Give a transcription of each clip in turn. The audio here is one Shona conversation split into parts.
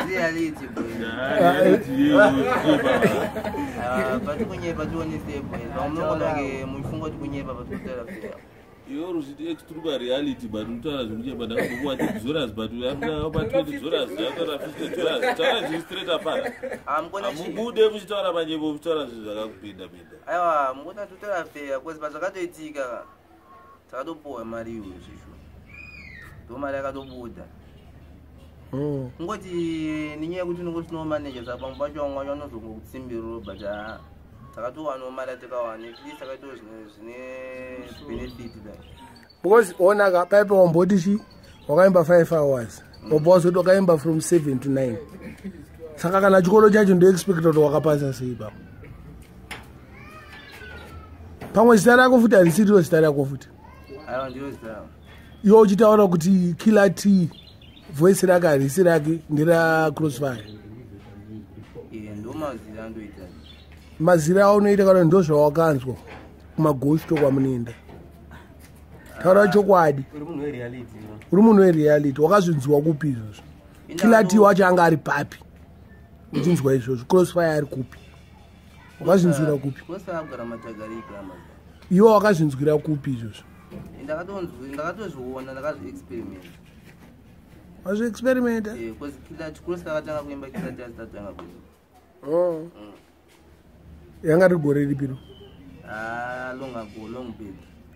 reality boy. But kunyepa tuone step. Vamnoona ke mufungo kunyepa patutela fair. You usually extra reality, but you tell us about what is Zoras, but we have now about 20 Zoras, the other 50 Zoras. Zoras is straight apart. I'm gonna see. Who they will start about you, Zoras is a bit. I'm gonna tell a fair, because Bazakato Tika Tado Poe Mario. Do Maragato Buddha. What Nia would know managers about Bajon or not to Simbi, but no matter because onaga pipe on body wakaimba 5 hours boss wakaimba from 7 to 9 saka kana chikolo chacho ndo expect kuti wakapasa sei baba pamwe zita rako futi arisiriwo zita rako futi iwo uchitaura kuti killer T voice rake harisi rake ndera crossfire mazira aunoita kana ndo zvawakanzwa kumagosto kwamunoenda taura chokwadi uri munhu wereality wakazvinzwa kupi izvozvo kilati wacho anga ari papi uchinzwa izvozvo crossfire ari kupi wakazvinzwira kupi iwo wakazvinzwira kupi izvozvo ndakatozviona ndakazviexperiment wazviexperimenta yanga rigore ripiro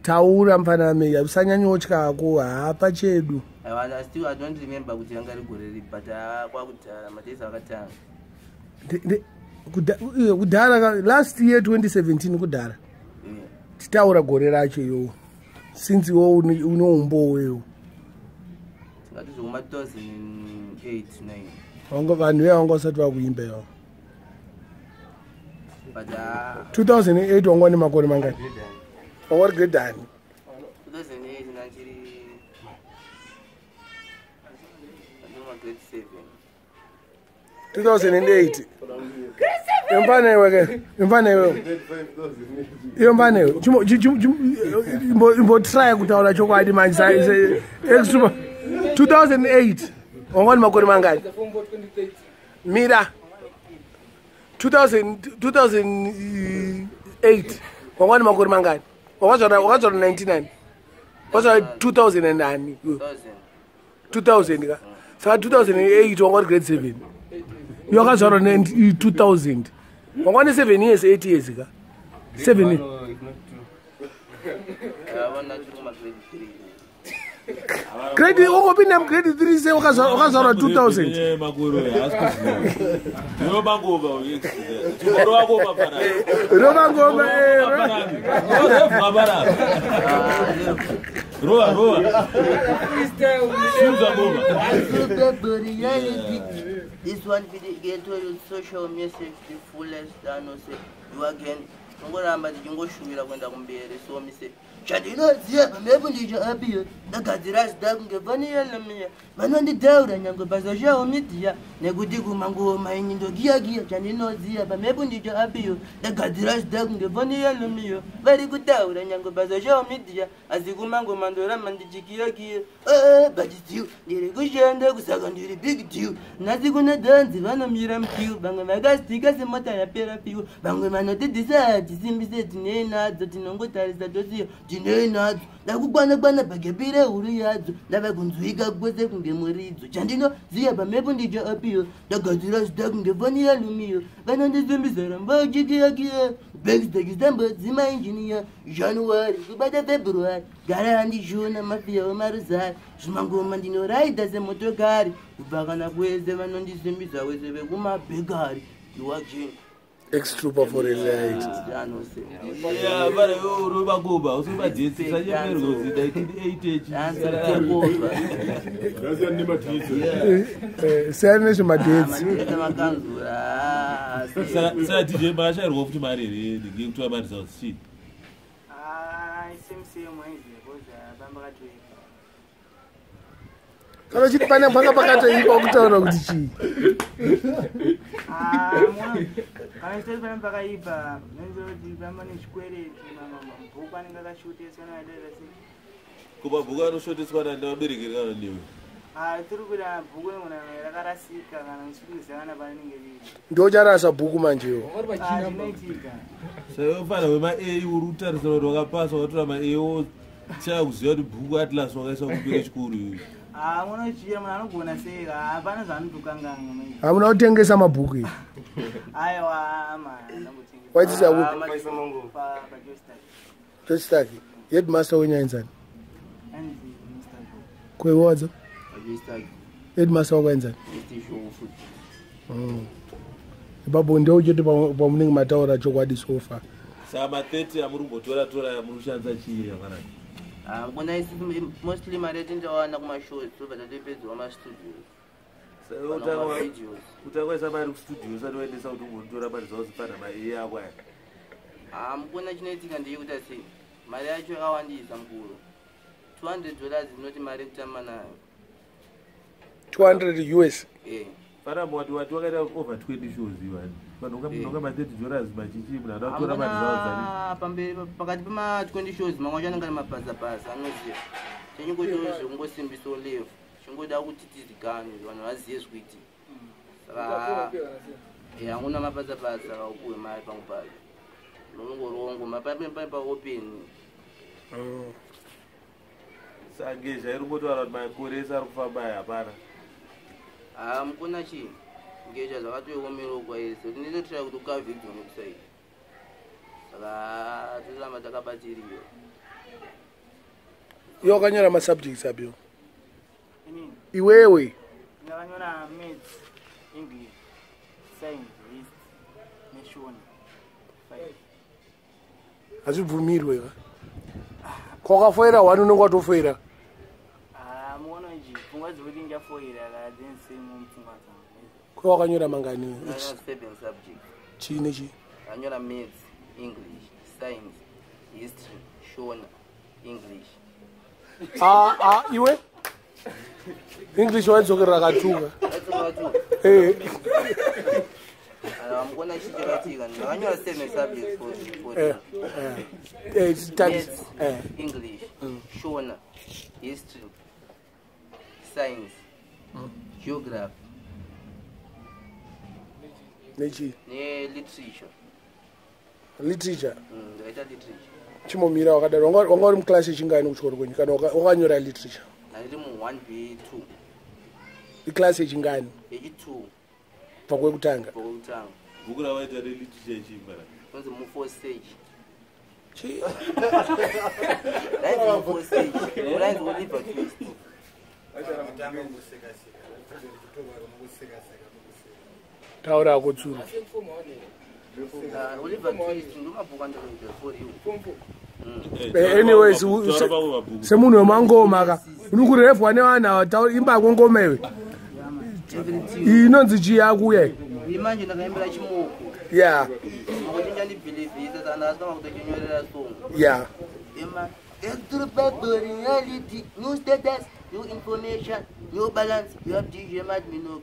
taura mfaname usanyanya tyako hapa chedu I don't remember kuti yanga rigore ripi but kwakudhara madays akatanga kudhara last year 2017 kudhara titaura gore racho iwo since iwo unoumbo wewo tingati zvoma 2008 9 vangu vanhu vevanga usati vakuimba iwo but 2008 wanga ne makore mangani wanga uri grade ani 2008 nanchiri grade 7 2008 Mbanewe try kutaura chokwadi manje 2008 wanga ne makore mangani mira 2008 wanga ne makore mangani wakazora 99 wakazora 2000 and ani 2000 ka saka 2008 wanga grade 7 wakazora 2000 wanga ne 7 years 8 years ka 7 grade ungopinda grade 3 se wakazora 2000 magoro yo bangoba ro bangoba para ro bangoba ro this one video get to social message the fullest and say you again ngoramba ndingoshumira kwenda kumbere so mise chandinoziva pamhepo ndicho apiyo ndagadzira zida kunge vaniyelemiya vanonditaura nyange pasocial media nekuti kumangoma inyi ndokiyakiya chandinoziva pamhepo ndicho apiyo ndagadzira zida kunge vaniyelemiyo vari kutaura nyange pasocial media asi kumangoma ndoramba ndichikiyakiya batiziwo ndiri kushanda kusaka ndiri big deal nhasi kuna dhanzi vanomira mutiwo vamwe vakasitika semota yapera piwo vamwe vanotidzisa hatisimbise tinei nadzo tinongotarisa tosiyo tinei nadzo ndakukwana pakepire huru yadzo ndava kunzwika kwese kunge muridzo chandinoziva pamhepo ndicho apiyo ndagadzira zita kunge foni yalumiyo vanondisimbisa ramba uchikiyakiya backstage dzima engineer January kubata February gara handishona mafiya wemaruzari zvimangoma ndinoraidha semotokari kubva kana kwese vanondisimbisa wese vekumabhekari iwagini ex-trooper for a light. Yeah, but you bangoba also ba jesi sa yemero zida 88 sane shmadetsi sa DJ basha ro futhi mari re ngikuthiwa mari zawusi simsimo manje kodwa bambakathu kana chiti pane pakapakato ipo kutaura kuti chii kana chiti pane pakaipa nenzoti pamba nechikwereti mabhuku anenge akashoteswa naadadasi kuba bhuku anoshoteswa navabereki kana newe ndojarasa bhuku manjewo saifana wema-a urutarisira kuti wakapasa wakatora ma-a chakuziva kuti bhuku atlas wakaisa kupira chikuru iyoyo hamuna kutengesa mabhuku iyi waitisakuostaki headmaster wenyainzani kwewadzo headmaster wakainzani ipapo ndeuchiti pamunenge mataura chokwadi sofa sama 30 amuri kumbotora yamurishandisa chii yakanaka kuna isi mostly mari yatindawana kumashows sobva tatopedzwa mastudios utangwaisa mari kustudio usati waendesa kuti ungotora mari zauzifana mai ako aya mukona chinoitika ndeyekuti sei mari yacho yakawandisa mukuru $200 inoti mari yekutamba nayo 200 US faramo wati wakaita over 20 shows ivani vanonga ma$30 machichi munhu adakutora mari zauzani pakati pema-20 shows mamwe acho anenge ane mabhazabhaza anoziva chenyingocho zvekungosimbisa levu chingoda kuti tizikanwe vanhu vazive zvekuiti saka hanguna mabhazabhaza kaupuwe mari pangu pacho nonongorongo mapai paopen sange zvairingotaura kuti makore ese ari kufamba aya hapana mukona chii ngecha zvakatoiomerogwa ese kuti ndinototraya kuti ukavhigwa nekusaidi saka totoramba takabatiriwa iwe wakanyora masubjects apiwo iwewe ndakanyora maths english science history neshona 5 hazvibvumirwe kwakafoira 1 unenge watofoira muona nje pfungwa dzekuti ngafoira then same mupfungwa dzangu kwawakanyora mangani 7 subjects chii nechi kanyora maths english science history shona english iwe english waidzokerera katuka mukona chichakatika ndakanyora 7 subjects english shona history science geography nechi neliterature ndaita literature chimomira wakadaro wanga uri muklasi yechingani kuchikoro kwenyu kana wakanyora literature ndiri mu1b2 iklasi yechingani yechi2 pakwekutanga bhuku ravaita reliterature yechimbara kunzi mu4 stage chii rainzi mu4 stage rainzi oliver twist taura akutsuru oliver twist ndomabhuku andinoita for you anyways semunhu wemangoma ka uri kurevhwa nevanhu imba kwengoma iwe iyi inonzi chii yakuya imanje ndakaimbira chimoko ya kuti ndandibhilivhisa sana asi kama kutochinyorera song ya reality, new status, new information, new balance. You have DJ Mad Minok.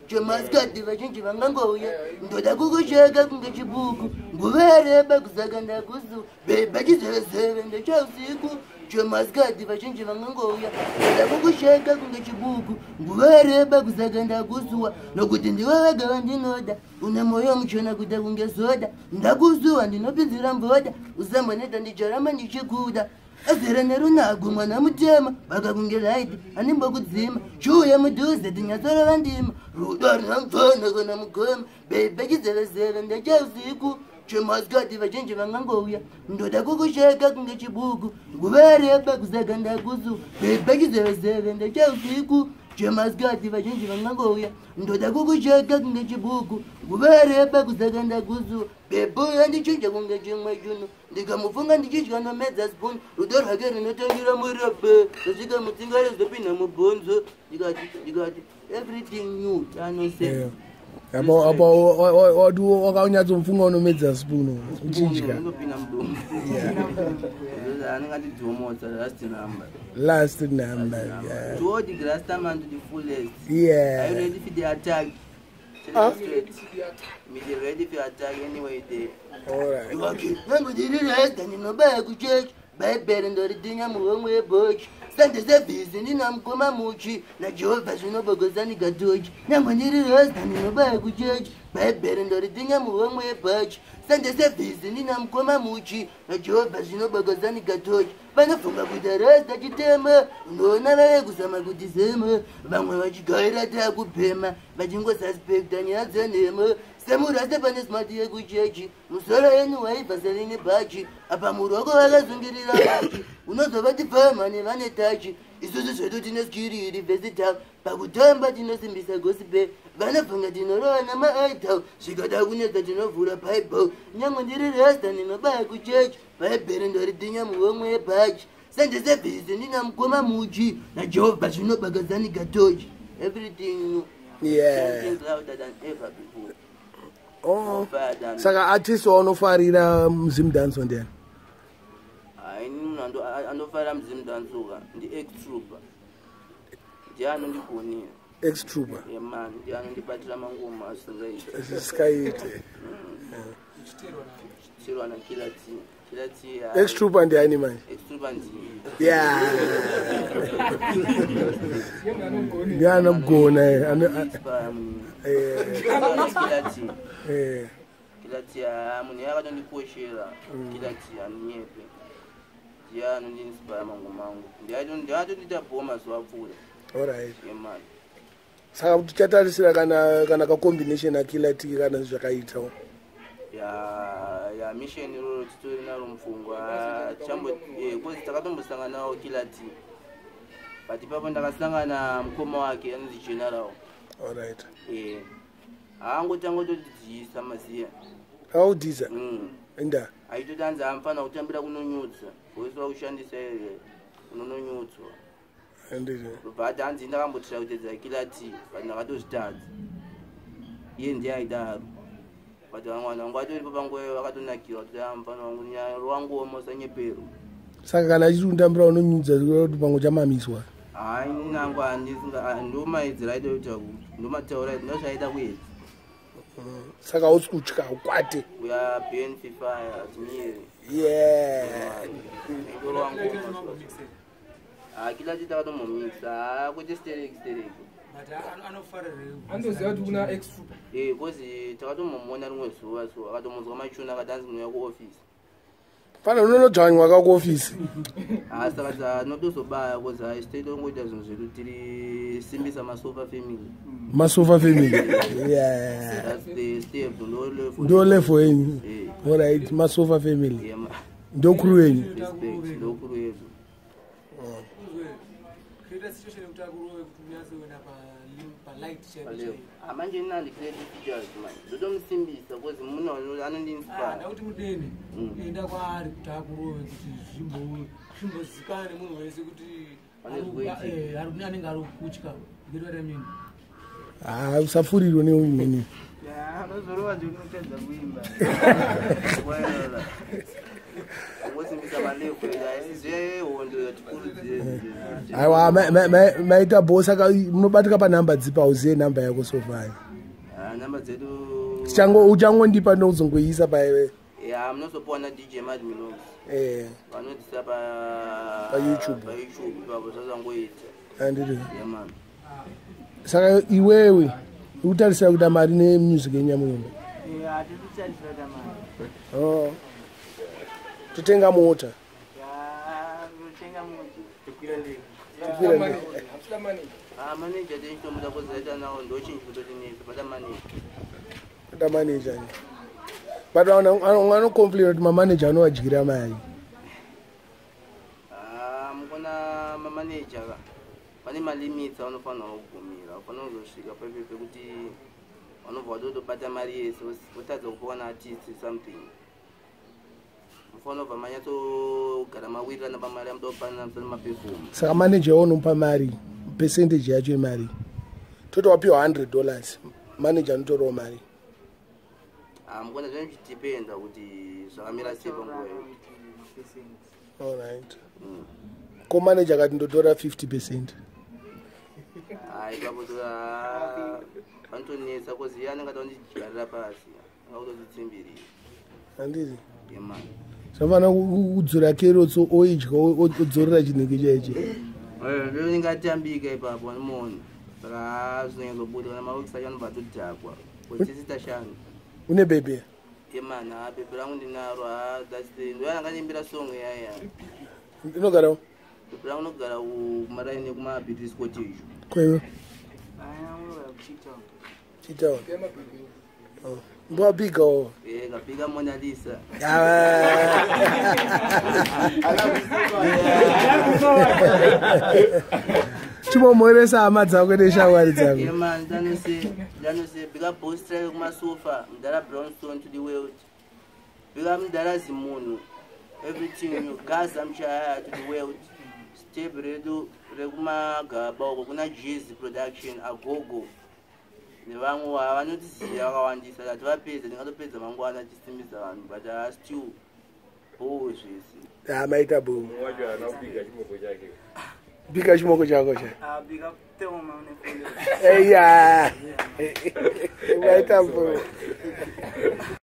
Chemaskati vachinji vangangoya ndoda kukusheka kunge chibuku nguvereba kusakanda kuzu beba chizeveseve ndechausiku chemaskati vachinji vangangoya ndoda kukusheka kunge chibuku nguvereba kusakanda kuzuwa nokuti ndiwe wega vandinoda une moyo muchona kuda kunge zoda ndakuzuwa ndinopinzira mvoda usamboneta ndicharamba ndichikuda azere nerunago mwana mutema vakakunge laiti animbokudzima shuya mudhuze tinyatsora vandima rudo rinamvana kana mugoma bebe chizevezeve ndechausiku chemaskati vachinji vangangouya ndoda kukusheka kunge chibuku nguvereba kusakanda kuzu bebe chizevezeve ndechausiku chemaskati vachinji vangangouya ndoda kukusheka kunge chibuku nguvereba kusakanda kuzu bebe ndichinja kunge chimwe chuno ndikamufunga ndichidya nomedza spoon rudo rwake rinotangira murabe zasvika mutsinga rezopinda mubhonzo ndikati everything new anosea apo wakanyatsomufunga unomedza spoon uchidya unopinda mudomo anenge atidzomotsa last number to the grastaman to the fullest. Are you ready for the attack? Straight. Me ready for attack anyway there. Alright. You okay? Nangu diri rest and you know back to church. By bed and the dinner move boch. Sande service nina mkoma muchi na Jehovah zvinobogozani gatochi nyangwe ndiri rasta ndinobaya kuchechi bhaibheri ndoridinya muhomwe yebhachi Sande service nina mkoma muchi na Jehovah zvinobogozani gatochi vanofunga kuita rasta chitema unoona vave kuzama kuti zema vamwe vachigaira taakupema vachingosuspekta nyaya dzenhema semurasta pane smati yekuchechi musoro yenu waibva serine bhachi apa muruoko vakazungirira bhachi unozova tifama nevane tachi isusu zvedu tine skiri versatile pakutamba tinosimbisa gospel vanofunga tinorova namaaidal zvikada kunetsa tinovhura bible nyangwe ndiri rasta ndinobaya kuchechi bhaibheri ndoridinya muhomwe yebhachi Sande service ndina mkoma muchi na Jehovah zvinobagazani gatochi everything something louder than ever before. Oh, saka artist wanofarira Zimdancehall ndiani? Ini anofarira Zimdancehall ndi ex-trooper. Ndiani ndikonira. Ex-trooper. Yeah man, ndiani ndibatira mangoma asingaite. Sikaite. Chirwa na kila team. Ex-trooper ndiani manje? Ex-trooper ndi. Yeah. Ndiani mgona kilati ya muni yakatondikoshera kilati ya nyepe ndiyano ndinspire mangu ndiyatondita bhoma zuva pfuura. Alright. Yemani. Saka tichatarisira kana ka combination akilati kana zvakaitawo. Ya mission iroro titori naro mupfungwa chambo kozi takatombosanganawo kilati but ipapo ndakasangana mukoma wake anonzi general. Alright. Haangotangotodzidzisa maziya. Audhiza? Enda. Aitotanzi amfana kutambira kunonyutsa. Voisi wakushandisa ere unononyutswa. Andizvo. But hanzi ndakambotira kutedza kilati but ndakatozvitadza. Iye ndiye aidaro. But vamwana vangu vatoripo panguva vakatonakira kuti amfana wangu nyaro wangu wamosanyepero. Saka kana achiti kundambira unonyudza kuti pangu chamamiswa. Hai nangu ndomaidzira aita kuti ndomataura kuti ndozvaita kuedza. Saka usi kutya ukwate. We are being fire timire. Yeah. Ngoro wangu. Kila chita katomomixa kuti sterek. But anofarira. Andoziva kuti una ex-trooper. Kozi takatomomona rimwe zuva so akatomuzwa machuna akadanzi munhu yakuofisi. Pana unonodzvanywa kakuofisi. Saka tinotozobaya kozi haisitoitongoita zvinhu zvedu tiri simbisa masofa family. Masofa family. Yeah. That's the step ndo level yenyu. Alright, masofa family. Ndo crew yenyu. Respect, ndo crew yedu. Manje nandi create features manje. Ndotomsimbisa kozi munhu anondinspire. Ndakuti mudeni enda kwaari kuti akurowe kuti zvimbozikane munhu wese kuti anenge ari kutya. Ngirwere mini. Usafurirwe neumweni. Unozorova nje unotedza kuimba. Aiwa maita boss aka munobatika panhamba dzipa uziye nhamba yako sofani. Nhamba dzedu uchangondipa ndozongoisa paiwe. Munozopuwa na DJ Mad Minos. Vanodzisa pa YouTube. Pa YouTube papo zvazangoita. Andiri. Man. Saka iwewe utarisira kuita mari nemusic yenyamuyombe. Hatikutarisa kuita mari. Totenga mota. Totenga mota. Tukwira ndege. Manager tenchitomuda kozaita nawo ndochinji kutotinesa pada manager. Pada manager ni. But ungano complain kuti manager anowadyira mari. Mukona manager pane malimits anofanira kugumira. Ufanira kuzosvika pekuti vanobva vatotobata mari yese votadza kupa na artist something. Mufano vamanyatogara mawirirana pamari amutopanana musana maperform. Saka manager unomupa mari percentage yacho yemari. Totowapiwa $100. Manager anotorawo mari. Mukona zvinodependa kuti zvakamira sei panguva iyo. Alright. Ko manager akati ndotora 50%. Ipapo vanotonesa kozi iye anenge atondidyarira pasi akakutodzitsimbirira. Handiri. Yemani. Safana kudzora carrots oidya odzorera chinenge chaichi. Lero ningatambika ipapo nimoni. Saka zvinengobuda kana mawikisa chanobva todhakwa. Kuchisita shanu. Une baby? Man, baby rangu ndinaro. That's the ndo anganimbira song yaya. Inogara? Baby rangu nogara kumaraini kumabhiti cottage. Kwewe? Chihota. Mbwa big o. Kapiga Mona Lisa. Chimo moresa amadza kwene shawari dzako. Man, danose big up post try kuma sofa, mdara brownstone to the world. Big up mdara zimunhu. Everything you gas amshaya to the world. Step redo rekuma gaba uko kuna Jazz production agogo. Nevangu vanotisiya vakawandisa kuti vapedza ndingatopedza mangwana chisimisa vanhu but still bowe zvese maita bowe bika chimoko chako cha eya maita bowe